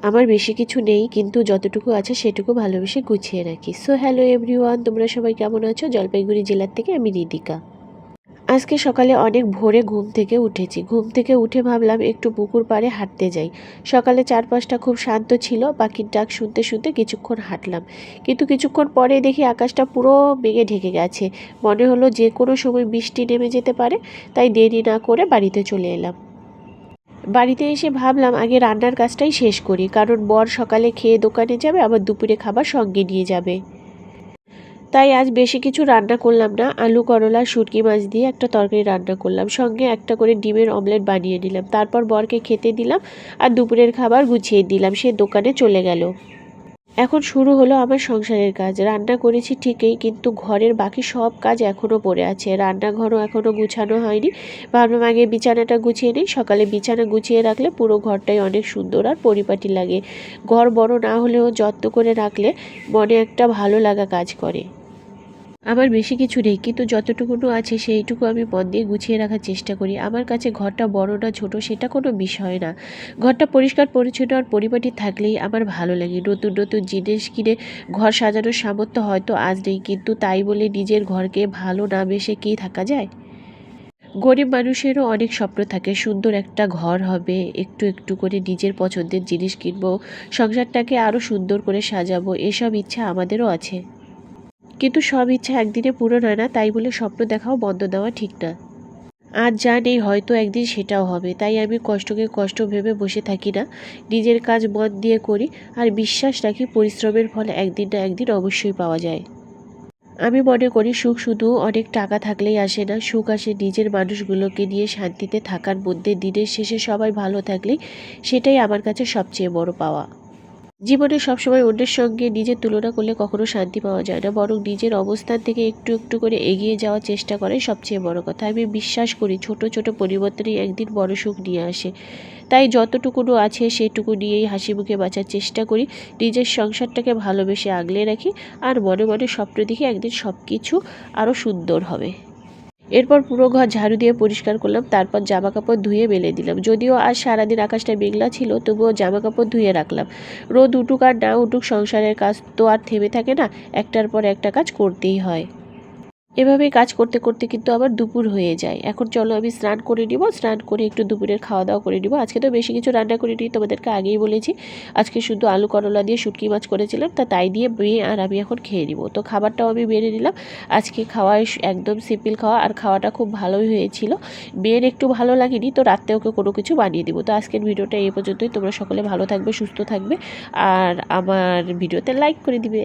আমার বেশি কিছু নেই, কিন্তু যতটুকু আছে সেটুকু ভালোবেসে গুছিয়ে রাখি। সো হ্যালো এভরিওয়ান, তোমরা সবাই কেমন আছো? জলপাইগুড়ি জেলার থেকে আমি রিদিকা। আজকে সকালে অনেক ভোরে ঘুম থেকে উঠেছি। ঘুম থেকে উঠে ভাবলাম একটু পুকুর পাড়ে হাঁটতে যাই। সকালে চারপাশটা খুব শান্ত ছিল, পাখির ডাক শুনতে শুনতে কিছুক্ষণ হাঁটলাম। কিন্তু কিছুক্ষণ পরে দেখি আকাশটা পুরো মেঘে ঢেকে গেছে। মনে হলো যে কোনো সময় বৃষ্টি নেমে যেতে পারে, তাই দেরি না করে বাড়িতে চলে এলাম। বাড়িতে এসে ভাবলাম আগে রান্নার কাজটাই শেষ করি, কারণ বর সকালে খেয়ে দোকানে যাবে, আবার দুপুরে খাবার সঙ্গে নিয়ে যাবে। তাই আজ বেশি কিছু রান্না করলাম না, আলু করলা শুটকি মাছ দিয়ে একটা তরকারি রান্না করলাম, সঙ্গে একটা করে ডিমের অমলেট বানিয়ে নিলাম। তারপর বরকে খেতে দিলাম আর দুপুরের খাবার গুছিয়ে দিলাম। সে দোকানে চলে গেল। এখন শুরু হলো আমার সংসারের কাজ। রান্না করেছি ঠিকই, কিন্তু ঘরের বাকি সব কাজ এখনও পড়ে আছে। রান্নাঘরও এখনও গুছানো হয়নি। ভাবলাম আগে বিছানাটা গুছিয়ে নিই। সকালে বিছানা গুছিয়ে রাখলে পুরো ঘরটাই অনেক সুন্দর আর পরিপাটি লাগে। ঘর বড় না হলেও যত্ন করে রাখলে মনে একটা ভালো লাগা কাজ করে। আমার বেশি কিছু নেই, কিন্তু যতটুকু আছে সেইটুকু আমি মন দিয়ে গুছিয়ে রাখার চেষ্টা করি। আমার কাছে ঘরটা বড় না ছোট সেটা কোনো বিষয় না। ঘরটা পরিষ্কার পরিচ্ছন্ন আর পরিপাটি থাকলেই আমার ভালো লাগে। নতুন নতুন জিনিস কিনে ঘর সাজানোর সামর্থ্য হয়তো আজ নেই, কিন্তু তাই বলে নিজের ঘরকে ভালো না বেসে কি থাকা যায়? গরিব মানুষেরও অনেক স্বপ্ন থাকে, সুন্দর একটা ঘর হবে, একটু একটু করে নিজের পছন্দের জিনিস কিনবো, সংসারটাকে আরও সুন্দর করে সাজাবো, এসব ইচ্ছা আমাদেরও আছে। কিন্তু সব ইচ্ছা একদিনে পূরণ হয় না, তাই বলে স্বপ্ন দেখাও বন্ধ দেওয়া ঠিক না। আজ যা নেই হয়তো একদিন সেটাও হবে, তাই আমি কষ্টকে কষ্ট ভেবে বসে থাকি না। নিজের কাজ মন দিয়ে করি আর বিশ্বাস রাখি পরিশ্রমের ফল একদিন না একদিন অবশ্যই পাওয়া যায়। আমি মনে করি সুখ শুধু অনেক টাকা থাকলেই আসে না, সুখ আসে নিজের মানুষগুলোকে নিয়ে শান্তিতে থাকার মধ্যে। দিনের শেষে সবাই ভালো থাকলেই সেটাই আমার কাছে সবচেয়ে বড় পাওয়া। জীবনে সবসময় অন্যের সঙ্গে নিজের তুলনা করলে কখনো শান্তি পাওয়া যায় না, বরং নিজের অবস্থান থেকে একটু একটু করে এগিয়ে যাওয়ার চেষ্টা করাই সবচেয়ে বড় কথা। আমি বিশ্বাস করি ছোট ছোট পরিবর্তনই একদিন বড় সুখ নিয়ে আসে। তাই যতটুকুনো আছে সেটুকু নিয়েই হাসি মুখে বাঁচার চেষ্টা করি। নিজের সংসারটাকে ভালোবেসে আগলে রাখি আর মনে মনে স্বপ্ন দেখি একদিন সব কিছু আরও সুন্দর হবে। এরপর পুরো ঘর ঝাড়ু দিয়ে পরিষ্কার করলাম, তারপর জামা কাপড় ধুয়ে মেলে দিলাম। যদিও আজ সারাদিন আকাশটা মেঘলা ছিল, তবুও জামা কাপড় ধুয়ে রাখলাম। রোদ উঠুক আর না উঠুক সংসারের কাজ তো আর থেমে থাকে না, একটার পর একটা কাজ করতেই হয়। এভাবেই কাজ করতে করতে কিন্তু আবার দুপুর হয়ে যায়। এখন চলো আমি স্নান করে নিব, স্নান করে একটু দুপুরের খাওয়া দাওয়া করে নিব। আজকে তো বেশি কিছু রান্না করিনি, তোমাদেরকে আগেই বলেছি। আজকে শুধু আলু করলা দিয়ে শুটকি মাছ করেছিলাম, তাই দিয়ে মেয়ে আর আমি এখন খেয়ে নিব। তো খাবারটাও আমি বেড়ে নিলাম। আজকে খাওয়ায় একদম সিম্পল খাওয়া, আর খাওয়াটা খুব ভালোই হয়েছিল। মেয়ের একটু ভালো লাগেনি, তো রাত্রে ওকে কোনো কিছু বানিয়ে দিব। তো আজকের ভিডিওটা এই পর্যন্তই। তোমরা সকলে ভালো থাকবে, সুস্থ থাকবে আর আমার ভিডিওতে লাইক করে দিবে।